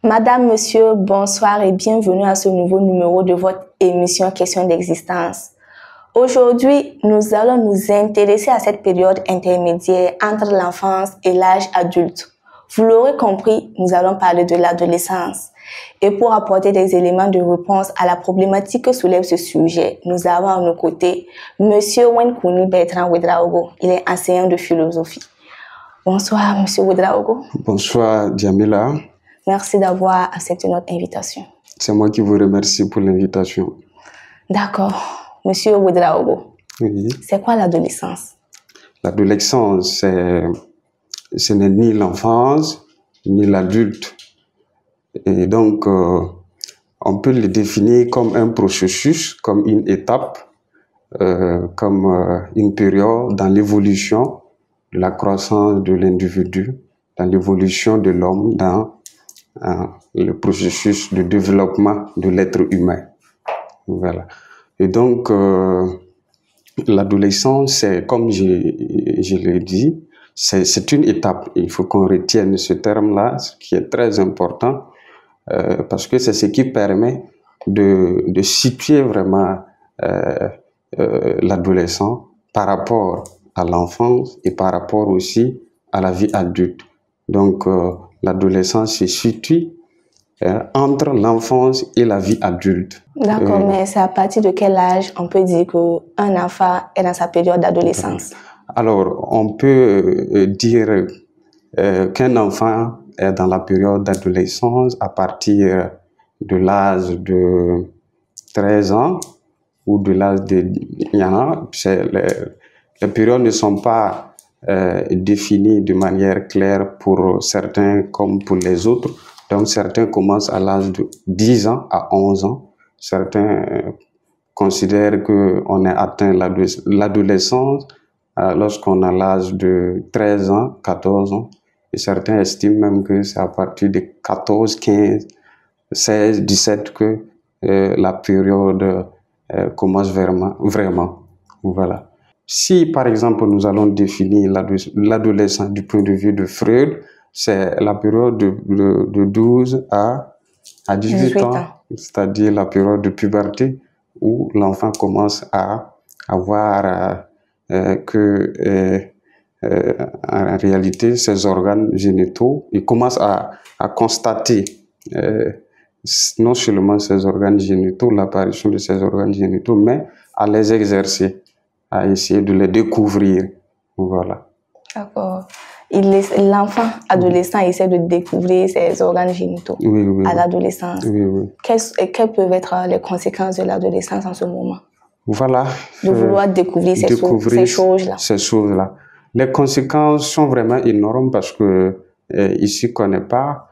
Madame, Monsieur, bonsoir et bienvenue à ce nouveau numéro de votre émission Question d'existence. Aujourd'hui, nous allons nous intéresser à cette période intermédiaire entre l'enfance et l'âge adulte. Vous l'aurez compris, nous allons parler de l'adolescence. Et pour apporter des éléments de réponse à la problématique que soulève ce sujet, nous avons à nos côtés Monsieur Wenkouni Bertrand Ouedraogo. Il est enseignant de philosophie. Bonsoir, Monsieur Ouedraogo. Bonsoir, Djamila. Merci d'avoir accepté notre invitation. C'est moi qui vous remercie pour l'invitation. D'accord. Monsieur Ouedraogo, Oui. C'est quoi l'adolescence? L'adolescence, ce n'est ni l'enfance, ni l'adulte. Et donc, on peut le définir comme un processus, comme une étape, comme une période dans l'évolution de la croissance de l'individu, dans l'évolution de l'homme, dans le processus de développement de l'être humain. Voilà. Et donc, l'adolescence, c'est, comme je l'ai dit, c'est une étape. Il faut qu'on retienne ce terme-là, ce qui est très important, parce que c'est ce qui permet de situer vraiment l'adolescent par rapport à l'enfance et par rapport aussi à la vie adulte. Donc, l'adolescence se situe entre l'enfance et la vie adulte. D'accord, mais c'est à partir de quel âge on peut dire qu'un enfant est dans sa période d'adolescence? Alors, on peut dire qu'un enfant est dans la période d'adolescence à partir de l'âge de 13 ans ou de l'âge de... Il y en a, les périodes ne sont pas définies de manière claire pour certains comme pour les autres. Donc, certains commencent à l'âge de 10 ans à 11 ans. Certains considèrent qu'on est atteint l'adolescence lorsqu'on a l'âge de 13 ans, 14 ans. Et certains estiment même que c'est à partir de 14, 15, 16, 17 que la période commence vraiment. Voilà. Si, par exemple, nous allons définir l'adolescence du point de vue de Freud, c'est la période de 12 à 18 ans, c'est-à-dire la période de puberté où l'enfant commence à avoir en réalité, ses organes génitaux, il commence à constater non seulement ses organes génitaux, l'apparition de ses organes génitaux, mais à les exercer, à essayer de les découvrir. Voilà. D'accord. L'enfant adolescent essaie de découvrir ses organes génitaux à l'adolescence. Oui. Quelles peuvent être les conséquences de l'adolescence en ce moment? Voilà. De vouloir découvrir ces choses-là. Ces choses-là. Les conséquences sont vraiment énormes parce que il s'y connaît pas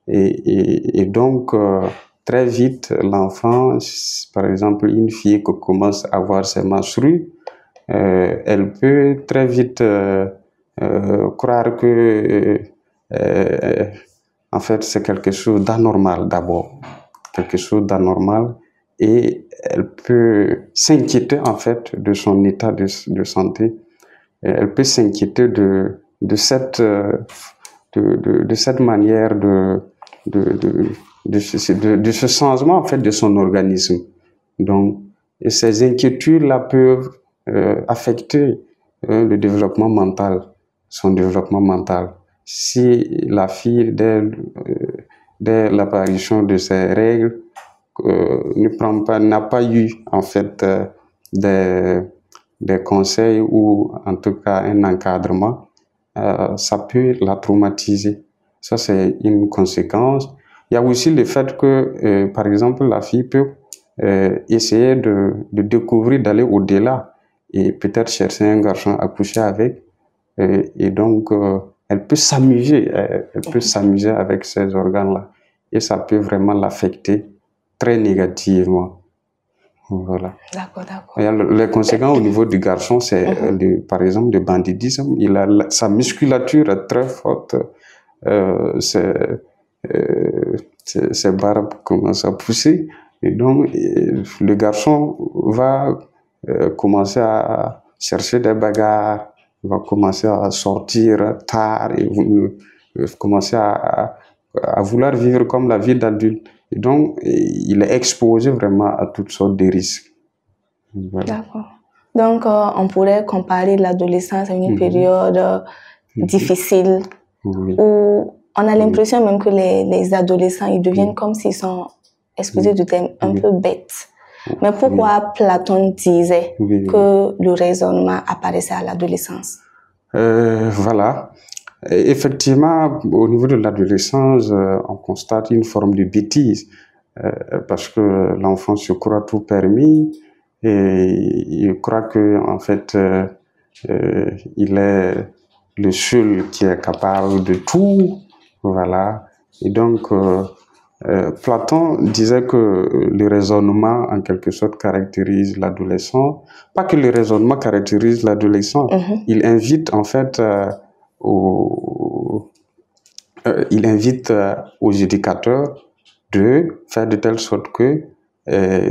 et donc très vite l'enfant, par exemple une fille qui commence à avoir ses menstrues, elle peut très vite croire que en fait c'est quelque chose d'anormal d'abord, quelque chose d'anormal, et elle peut s'inquiéter en fait de son état de santé. Elle peut s'inquiéter de cette manière de ce changement en fait de son organisme. Donc, et ces inquiétudes-là peuvent affecter le développement mental, son développement mental. Si la fille, dès l'apparition de ses règles, n'a pas eu en fait des conseils ou en tout cas un encadrement, ça peut la traumatiser. Ça, c'est une conséquence. Il y a aussi le fait que, par exemple, la fille peut essayer de découvrir, d'aller au-delà et peut-être chercher un garçon à coucher avec. Et donc, elle peut s'amuser avec ces organes-là. Et ça peut vraiment l'affecter très négativement. Voilà. D'accord. Les conséquences au niveau du garçon, c'est par exemple le banditisme. Sa musculature est très forte. Ses barbes commencent à pousser. Et donc, le garçon va commencer à chercher des bagarres, va commencer à sortir tard et commencer à à vouloir vivre comme la vie d'adulte. Et donc, il est exposé vraiment à toutes sortes de risques. Voilà. D'accord. Donc, on pourrait comparer l'adolescence à une période difficile Oui. où on a l'impression même que les adolescents, ils deviennent comme s'ils sont, excusez du terme, un peu bêtes. Mais pourquoi Platon disait que le raisonnement apparaissait à l'adolescence? Voilà. Et effectivement, au niveau de l'adolescence, on constate une forme de bêtise parce que l'enfant se croit tout permis et il croit que en fait il est le seul qui est capable de tout. Voilà. Et donc Platon disait que le raisonnement, en quelque sorte, caractérise l'adolescent. Pas que le raisonnement caractérise l'adolescent. Il invite, en fait, aux éducateurs de faire de telle sorte que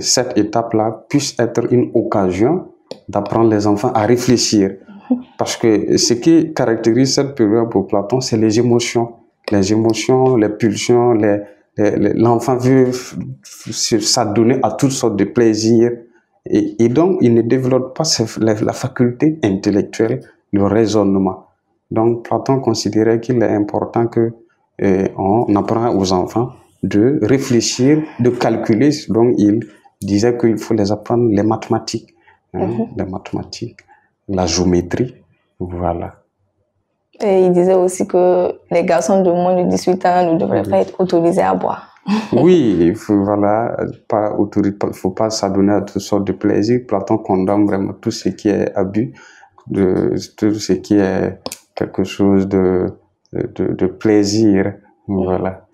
cette étape-là puisse être une occasion d'apprendre les enfants à réfléchir. Parce que ce qui caractérise cette période pour Platon, c'est les émotions. Les émotions, les pulsions, l'enfant veut s'adonner à toutes sortes de plaisirs et donc il ne développe pas la faculté intellectuelle, le raisonnement. Donc Platon considérait qu'il est important que on apprend aux enfants de réfléchir, de calculer. Donc il disait qu'il faut les apprendre les mathématiques, les mathématiques, la géométrie, voilà. Et il disait aussi que les garçons de moins de 18 ans ne devraient pas être autorisés à boire. Oui, il faut, voilà, faut pas s'adonner à toutes sortes de plaisirs. Platon condamne vraiment tout ce qui est abus, tout ce qui est quelque chose de plaisir, voilà.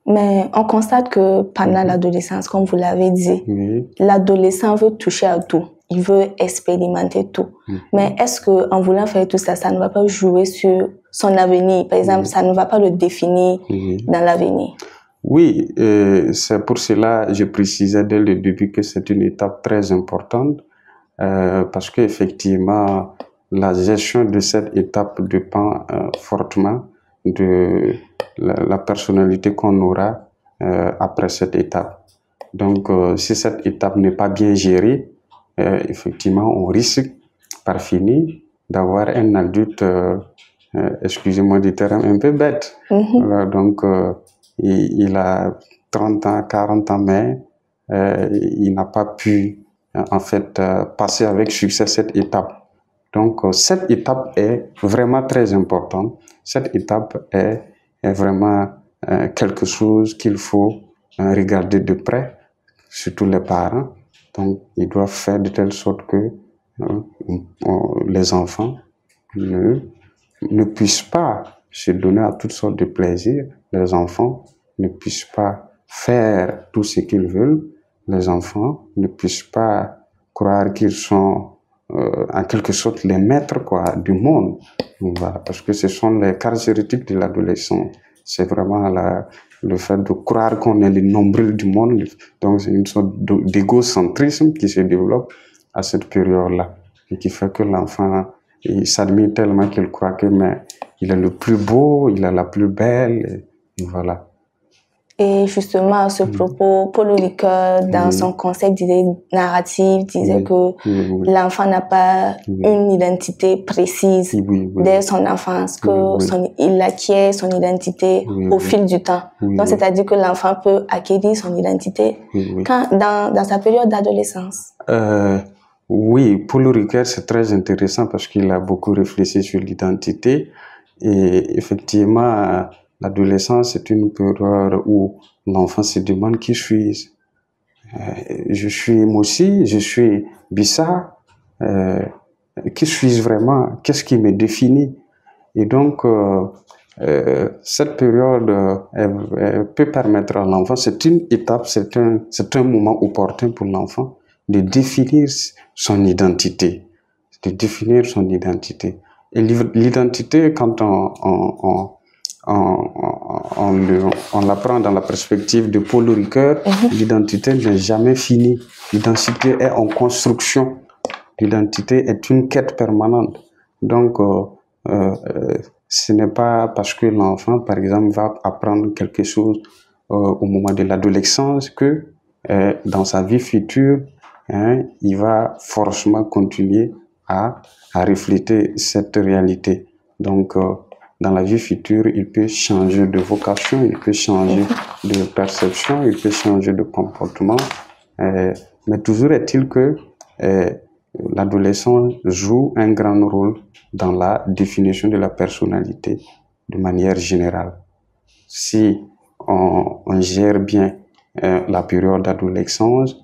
Mais on constate que pendant l'adolescence, comme vous l'avez dit, l'adolescent veut toucher à tout. Il veut expérimenter tout. Mais est-ce qu'en voulant faire tout ça, ça ne va pas jouer sur son avenir? Par exemple, ça ne va pas le définir dans l'avenir? Oui, c'est pour cela que je précisais dès le début que c'est une étape très importante parce qu'effectivement, la gestion de cette étape dépend fortement de la personnalité qu'on aura après cette étape. Donc, si cette étape n'est pas bien gérée, effectivement, on risque par finir d'avoir un adulte, excusez-moi du terme, un peu bête. Voilà, donc, il a 30 ans, 40 ans, mais il n'a pas pu, en fait, passer avec succès cette étape. Donc, cette étape est vraiment très importante. Cette étape est vraiment quelque chose qu'il faut regarder de près, surtout les parents. Donc, ils doivent faire de telle sorte que les enfants ne puissent pas se donner à toutes sortes de plaisirs. Les enfants ne puissent pas faire tout ce qu'ils veulent. Les enfants ne puissent pas croire qu'ils sont en quelque sorte les maîtres du monde. Voilà, parce que ce sont les caractéristiques de l'adolescent. C'est vraiment le fait de croire qu'on est le nombril du monde. Donc c'est une sorte d'égocentrisme qui se développe à cette période-là et qui fait que l'enfant il s'admire tellement qu'il croit que il est le plus beau, il est la plus belle, et voilà. Et justement, à ce propos, Paul Ricoeur, dans son concept d'idée narrative, disait que l'enfant n'a pas une identité précise dès son enfance, il acquiert son identité au fil du temps. Donc, c'est-à-dire que l'enfant peut acquérir son identité dans sa période d'adolescence. Oui, Paul Ricoeur, c'est très intéressant parce qu'il a beaucoup réfléchi sur l'identité. Et effectivement, l'adolescence est une période où l'enfant se demande qui suis-je. Je suis moi aussi, je suis bizarre. Qui suis-je vraiment? Qu'est-ce qui me définit? Et donc, cette période elle peut permettre à l'enfant, c'est une étape, c'est un moment opportun pour l'enfant de définir son identité. De définir son identité. Et l'identité, quand on l'apprend dans la perspective de Paul Ricoeur, l'identité n'est jamais finie. L'identité est en construction. L'identité est une quête permanente. Donc, ce n'est pas parce que l'enfant, par exemple, va apprendre quelque chose au moment de l'adolescence que dans sa vie future, hein, il va forcément continuer à refléter cette réalité. Donc, dans la vie future, il peut changer de vocation, il peut changer de perception, il peut changer de comportement. Mais toujours est-il que l'adolescence joue un grand rôle dans la définition de la personnalité de manière générale. Si on gère bien la période d'adolescence,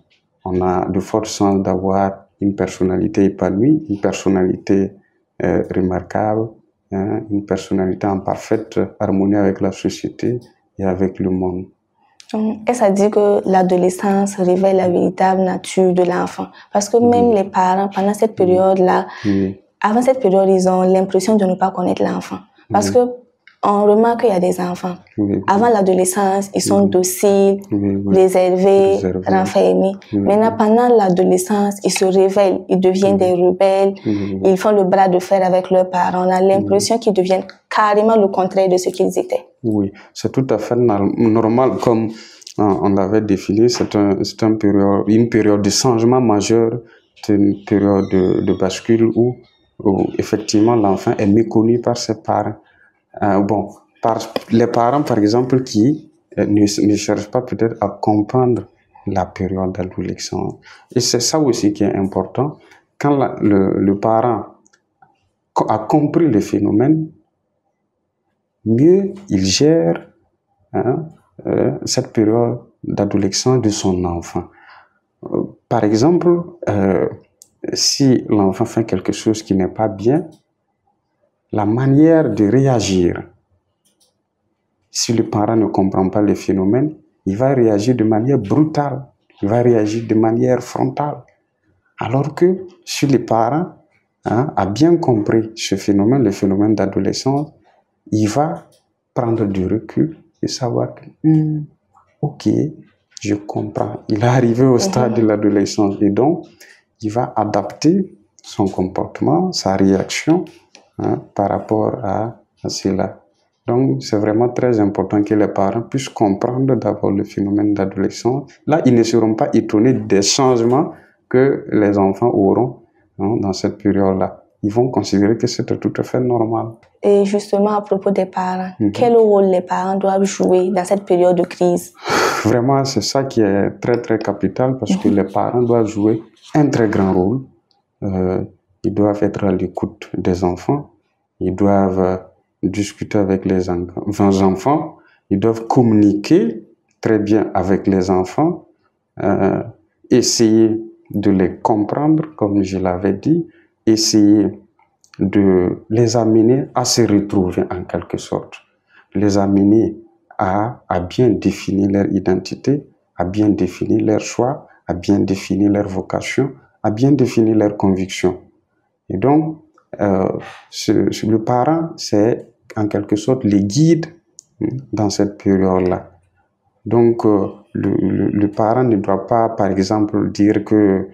on a de fortes chances d'avoir une personnalité épanouie, une personnalité remarquable, hein, une personnalité en parfaite harmonie avec la société et avec le monde. Est-ce à dire que l'adolescence révèle la véritable nature de l'enfant? Parce que même les parents, pendant cette période-là, avant cette période, ils ont l'impression de ne pas connaître l'enfant. Parce que on remarque qu'il y a des enfants. Avant l'adolescence, ils sont dociles, réservés, renfermés. Maintenant, pendant l'adolescence, ils se révèlent, ils deviennent des rebelles, ils font le bras de fer avec leurs parents. On a l'impression qu'ils deviennent carrément le contraire de ce qu'ils étaient. Oui, c'est tout à fait normal. Comme on l'avait défini, c'est une période de changement majeur, c'est une période de bascule où effectivement l'enfant est méconnu par ses parents. Par les parents, par exemple, qui ne cherchent pas peut-être à comprendre la période d'adolescence. Et c'est ça aussi qui est important. Quand le parent a compris le phénomène, mieux il gère cette période d'adolescence de son enfant. Par exemple, si l'enfant fait quelque chose qui n'est pas bien, la manière de réagir, si le parent ne comprend pas le phénomène, il va réagir de manière brutale, il va réagir de manière frontale. Alors que si le parent a bien compris ce phénomène, le phénomène d'adolescence, il va prendre du recul et savoir que, ok, je comprends. Il est arrivé au stade de l'adolescence et donc, il va adapter son comportement, sa réaction par rapport à cela. Donc, c'est vraiment très important que les parents puissent comprendre d'abord le phénomène d'adolescence. Là, ils ne seront pas étonnés des changements que les enfants auront dans cette période-là. Ils vont considérer que c'est tout à fait normal. Et justement, à propos des parents, quel rôle les parents doivent jouer dans cette période de crise? Vraiment, c'est ça qui est très, très capital parce que les parents doivent jouer un très grand rôle. Ils doivent être à l'écoute des enfants. Ils doivent discuter avec les enfants. Ils doivent communiquer très bien avec les enfants. Essayer de les comprendre, comme je l'avais dit. Essayer de les amener à se retrouver en quelque sorte. Les amener à bien définir leur identité, à bien définir leur choix, à bien définir leur vocation, à bien définir leurs convictions. Et donc, le parent, c'est en quelque sorte le guide dans cette période-là. Donc, le parent ne doit pas, par exemple, dire que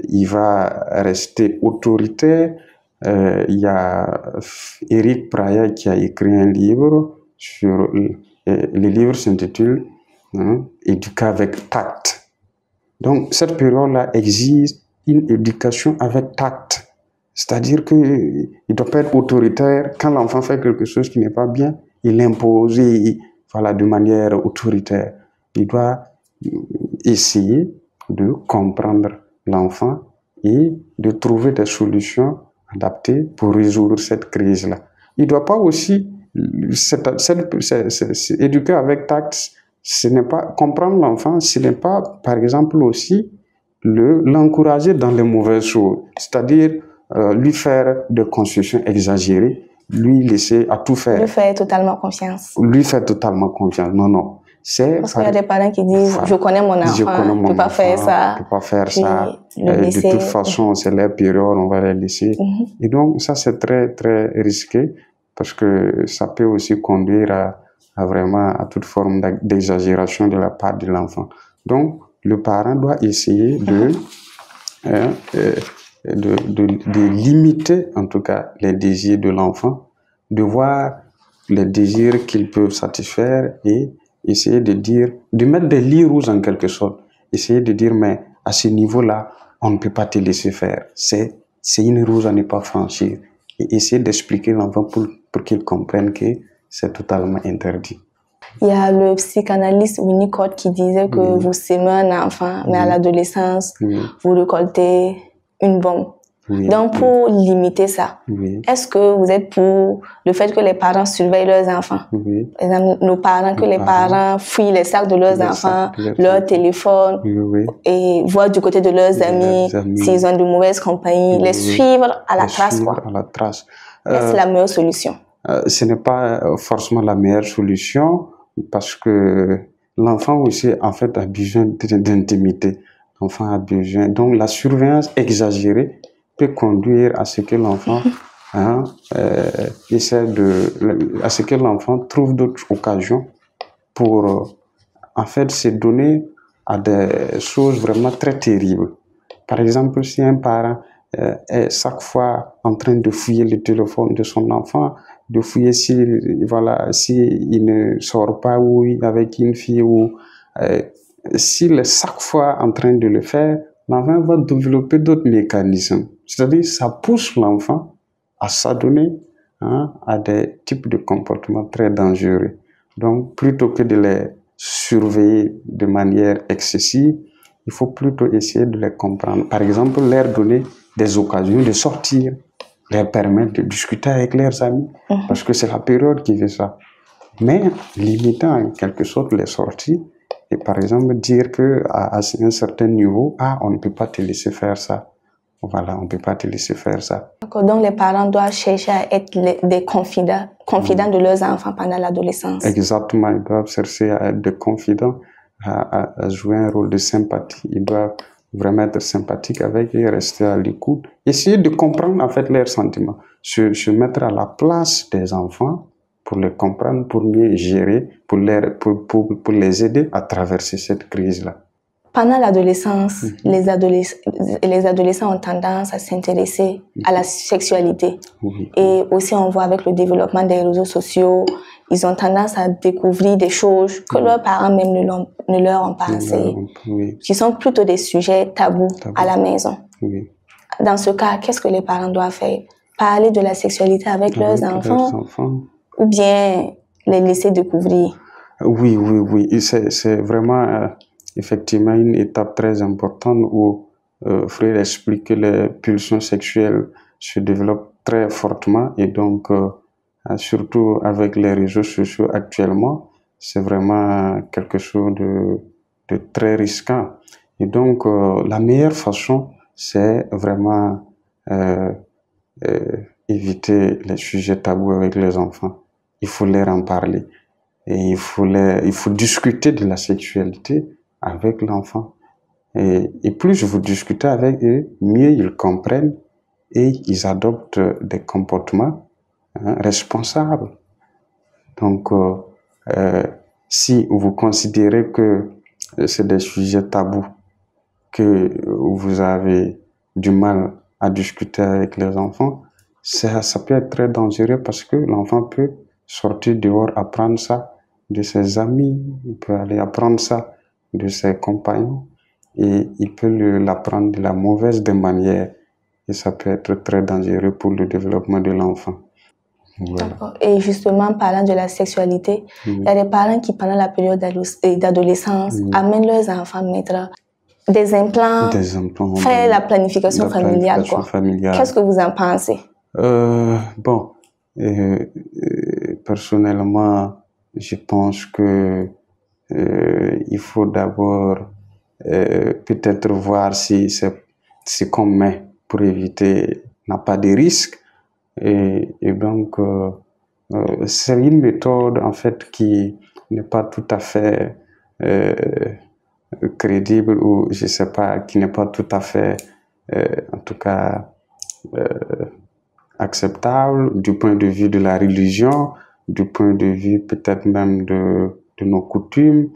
il va rester autoritaire. Il y a Éric Praillat qui a écrit un livre sur le livre s'intitule Éduquer avec tact. Donc, cette période-là existe une éducation avec tact. C'est-à-dire qu'il ne doit pas être autoritaire. Quand l'enfant fait quelque chose qui n'est pas bien, il l'impose de manière autoritaire. Il doit essayer de comprendre l'enfant et de trouver des solutions adaptées pour résoudre cette crise-là. Il ne doit pas aussi éduquer avec tact. Ce n'est pas comprendre l'enfant, ce n'est pas, par exemple, aussi l'encourager dans les mauvaises choses. C'est-à-dire lui faire des concessions exagérées, lui laisser à tout faire. Lui faire totalement confiance. Lui faire totalement confiance. Non, non. Parce qu'il y a des parents qui disent je connais mon enfant, je ne peux pas faire ça. Je ne peux pas faire ça. De toute façon, c'est leur période, on va les laisser. Et donc, ça, c'est très, très risqué parce que ça peut aussi conduire à toute forme d'exagération de la part de l'enfant. Donc, le parent doit essayer de limiter en tout cas les désirs de l'enfant, de voir les désirs qu'il peut satisfaire et essayer de dire, de mettre des lignes rouges en quelque sorte, essayer de dire mais à ce niveau-là, on ne peut pas te laisser faire, c'est une rouge à ne pas franchir, et essayer d'expliquer l'enfant pour qu'il comprenne que c'est totalement interdit. Il y a le psychanalyste Winnicott qui disait que vous s'aimez un enfant, mais à l'adolescence, vous récoltez une bombe. Donc, pour limiter ça, est-ce que vous êtes pour le fait que les parents surveillent leurs enfants? Par exemple, nos parents, que les parents fouillent les sacs de leurs enfants, leur téléphone, et voir du côté de leurs amis, s'ils ont de mauvaises compagnies, les suivre à la trace, quoi. Est-ce la meilleure solution? Ce n'est pas forcément la meilleure solution, parce que l'enfant aussi, en fait, a besoin d'intimité. L'enfant a besoin. Donc, la surveillance exagérée peut conduire à ce que l'enfant à ce que l'enfant trouve d'autres occasions pour, en fait, se donner à des choses vraiment très terribles. Par exemple, si un parent est chaque fois en train de fouiller le téléphone de son enfant, de fouiller si il ne sort pas avec une fille, ou s'il est chaque fois en train de le faire, l'enfant va développer d'autres mécanismes. C'est-à-dire, ça pousse l'enfant à s'adonner à des types de comportements très dangereux. Donc, plutôt que de les surveiller de manière excessive, il faut plutôt essayer de les comprendre. Par exemple, leur donner des occasions de sortir, leur permettre de discuter avec leurs amis, parce que c'est la période qui fait ça. Mais limitant en quelque sorte les sorties, et par exemple dire qu'à un certain niveau, on ne peut pas te laisser faire ça. Voilà, on ne peut pas te laisser faire ça. Donc les parents doivent chercher à être des confidents de leurs enfants pendant l'adolescence. Exactement, ils doivent chercher à être des confidents, à jouer un rôle de sympathie. Ils doivent vraiment être sympathiques avec eux, rester à l'écoute, essayer de comprendre en fait leurs sentiments, se mettre à la place des enfants pour les comprendre, pour mieux gérer, pour les aider à traverser cette crise-là. Pendant l'adolescence, les adolescents ont tendance à s'intéresser à la sexualité. Et aussi, on voit avec le développement des réseaux sociaux, ils ont tendance à découvrir des choses que leurs parents même ne leur ont pas enseignées, qui sont plutôt des sujets tabous à la maison. Dans ce cas, qu'est-ce que les parents doivent faire? Parler de la sexualité avec leurs enfants ou bien les laisser découvrir? Oui. C'est vraiment... effectivement une étape très importante où Freud explique que les pulsions sexuelles se développent très fortement, et donc surtout avec les réseaux sociaux actuellement, c'est vraiment quelque chose de très risquant. Et donc la meilleure façon, c'est vraiment éviter les sujets tabous avec les enfants. Il faut leur en parler, et il faut discuter de la sexualité avec l'enfant. Et plus vous discutez avec eux, mieux ils comprennent et ils adoptent des comportements responsables. Donc, si vous considérez que c'est des sujets tabous, que vous avez du mal à discuter avec les enfants, ça peut être très dangereux, parce que l'enfant peut sortir dehors, apprendre ça de ses amis, il peut aller apprendre ça de ses compagnons, et il peut l'apprendre de la mauvaise des manières, et ça peut être très dangereux pour le développement de l'enfant. Voilà. Et justement, parlant de la sexualité, il y a des parents qui, pendant la période d'adolescence, amènent leurs enfants mettre des implants, faire la planification familiale. Qu'est-ce que vous en pensez? Personnellement, je pense que il faut d'abord peut-être voir si ce qu'on met pour éviter n'a pas de risque, et donc c'est une méthode en fait qui n'est pas tout à fait crédible, ou je sais pas, qui n'est pas tout à fait en tout cas acceptable du point de vue de la religion, du point de vue peut-être même de nos coutumes,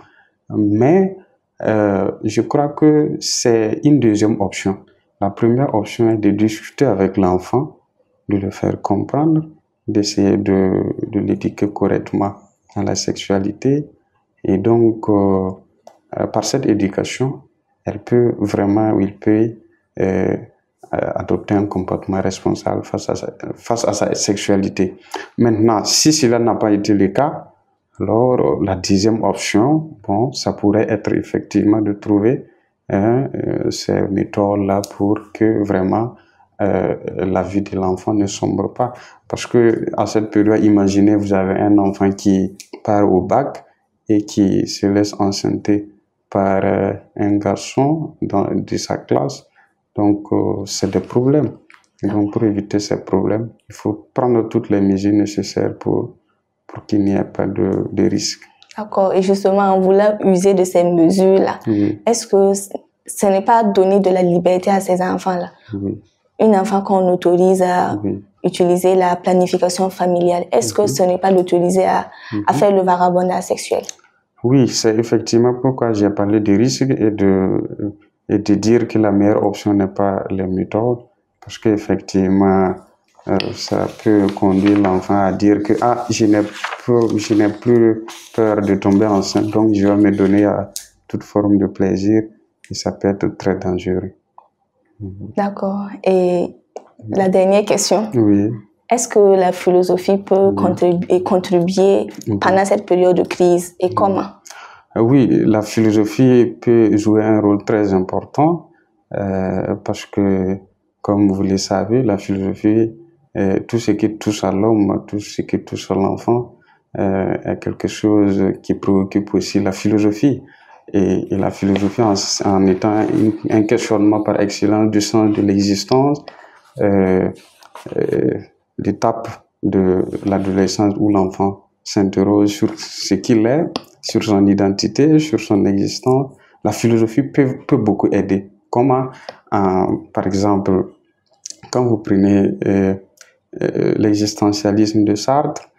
mais je crois que c'est une deuxième option. La première option est de discuter avec l'enfant, de le faire comprendre, d'essayer de l'éduquer correctement à la sexualité. Et donc, par cette éducation, il peut adopter un comportement responsable face à sa sexualité. Maintenant, si cela n'a pas été le cas, alors la deuxième option, bon, ça pourrait être effectivement de trouver ces méthodes-là pour que vraiment la vie de l'enfant ne sombre pas. Parce que à cette période, imaginez, vous avez un enfant qui part au bac et qui se laisse enceinter par un garçon de sa classe. Donc, c'est des problèmes. Et donc, pour éviter ces problèmes, il faut prendre toutes les mesures nécessaires pour qu'il n'y ait pas de risque. D'accord. Et justement, en voulant user de ces mesures-là, est-ce que ce n'est pas donner de la liberté à ces enfants-là? Oui. Un enfant qu'on autorise à utiliser la planification familiale, est-ce que ce n'est pas l'autoriser à faire le vagabondage sexuel? Oui, c'est effectivement pourquoi j'ai parlé de risque et de dire que la meilleure option n'est pas les méthodes, parce qu'effectivement, ça peut conduire l'enfant à dire que je n'ai plus peur de tomber enceinte, donc je vais me donner à toute forme de plaisir, et ça peut être très dangereux. D'accord. Et la dernière question. Oui. Est-ce que la philosophie peut contribuer pendant cette période de crise et comment? Oui, la philosophie peut jouer un rôle très important parce que, comme vous le savez, la philosophie, tout ce qui touche à l'homme, tout ce qui touche à l'enfant, est quelque chose qui préoccupe aussi la philosophie. Et la philosophie, en étant un questionnement par excellence du sens de l'existence, l'étape de l'adolescence où l'enfant s'interroge sur ce qu'il est, sur son identité, sur son existence, la philosophie peut beaucoup aider. Comment, par exemple, quand vous prenez l'existentialisme de Sartre,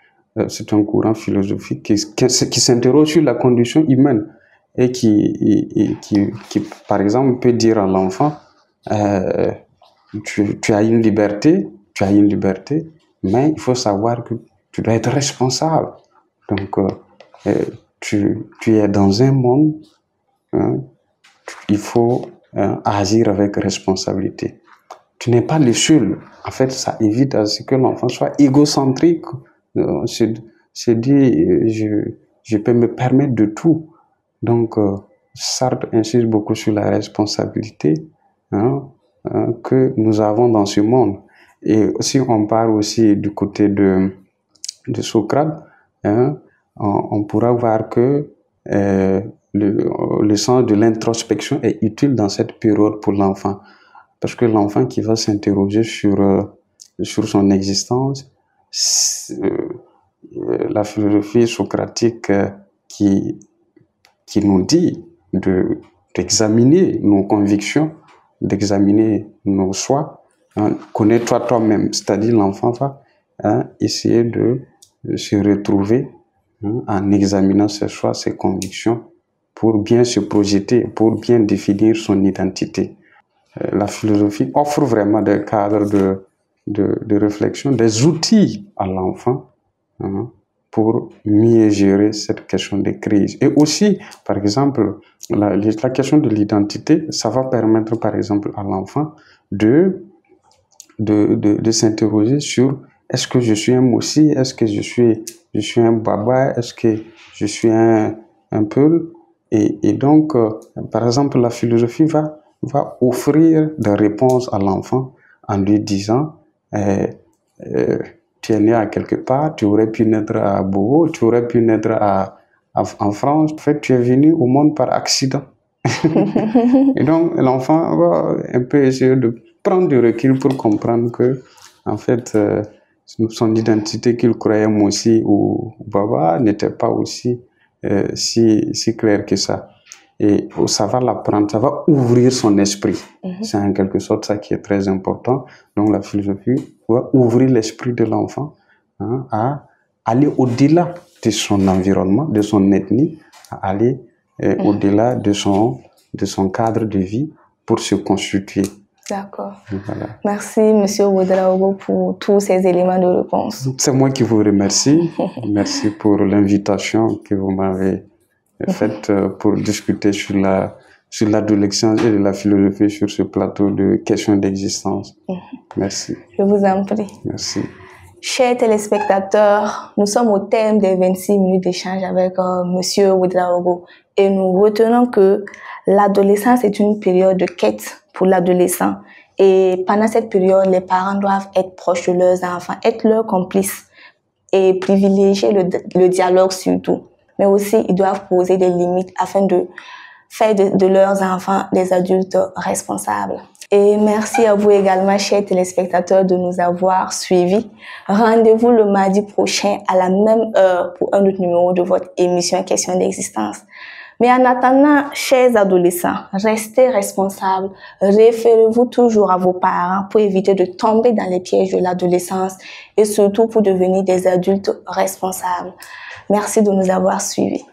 c'est un courant philosophique qui s'interroge sur la condition humaine et qui par exemple, peut dire à l'enfant, tu as une liberté, mais il faut savoir que tu dois être responsable. Donc, tu es dans un monde, il faut agir avec responsabilité. Tu n'es pas le seul. En fait, ça évite à ce que l'enfant soit égocentrique, se dit, je peux me permettre de tout. Donc, Sartre insiste beaucoup sur la responsabilité que nous avons dans ce monde. Et si on parle aussi du côté de Socrate, on pourra voir que le sens de l'introspection est utile dans cette période pour l'enfant. Parce que l'enfant qui va s'interroger sur son existence, la philosophie socratique qui nous dit d'examiner nos convictions, d'examiner nos choix, connais-toi toi-même, c'est-à-dire l'enfant va essayer de se retrouver en examinant ses choix, ses convictions, pour bien se projeter, pour bien définir son identité. La philosophie offre vraiment des cadres de réflexion, des outils à l'enfant pour mieux gérer cette question de crise. Et aussi, par exemple, la question de l'identité, ça va permettre, par exemple, à l'enfant de s'interroger sur est-ce que je suis un moussi, est-ce que je suis un baba, est-ce que je suis un peul. Et donc, par exemple, la philosophie va offrir des réponses à l'enfant en lui disant tu es né à quelque part, tu aurais pu naître à Bogo, tu aurais pu naître en France. En fait, tu es venu au monde par accident. Et donc, l'enfant va un peu essayer de prendre du recul pour comprendre que, en fait, son identité qu'il croyait Moussi ou Baba n'était pas aussi si claire que ça. Et ça va l'apprendre, ça va ouvrir son esprit. C'est en quelque sorte ça qui est très important. Donc la philosophie va ouvrir l'esprit de l'enfant à aller au-delà de son environnement, de son ethnie, à aller au-delà de son cadre de vie pour se constituer. D'accord. Voilà. Merci, Monsieur Ouedraogo, pour tous ces éléments de réponse. C'est moi qui vous remercie. Merci pour l'invitation que vous m'avez faite pour discuter sur l'adolescence et de la philosophie sur ce plateau de questions d'existence. Merci. Je vous en prie. Merci. Chers téléspectateurs, nous sommes au terme des 26 minutes d'échange avec Monsieur Ouedraogo et nous retenons que l'adolescence est une période de quête pour l'adolescent. Et pendant cette période, les parents doivent être proches de leurs enfants, être leurs complices et privilégier le dialogue surtout. Mais aussi, ils doivent poser des limites afin de faire de leurs enfants des adultes responsables. Et merci à vous également, chers téléspectateurs, de nous avoir suivis. Rendez-vous le mardi prochain à la même heure pour un autre numéro de votre émission Question d'existence. Mais en attendant, chers adolescents, restez responsables. Référez-vous toujours à vos parents pour éviter de tomber dans les pièges de l'adolescence et surtout pour devenir des adultes responsables. Merci de nous avoir suivis.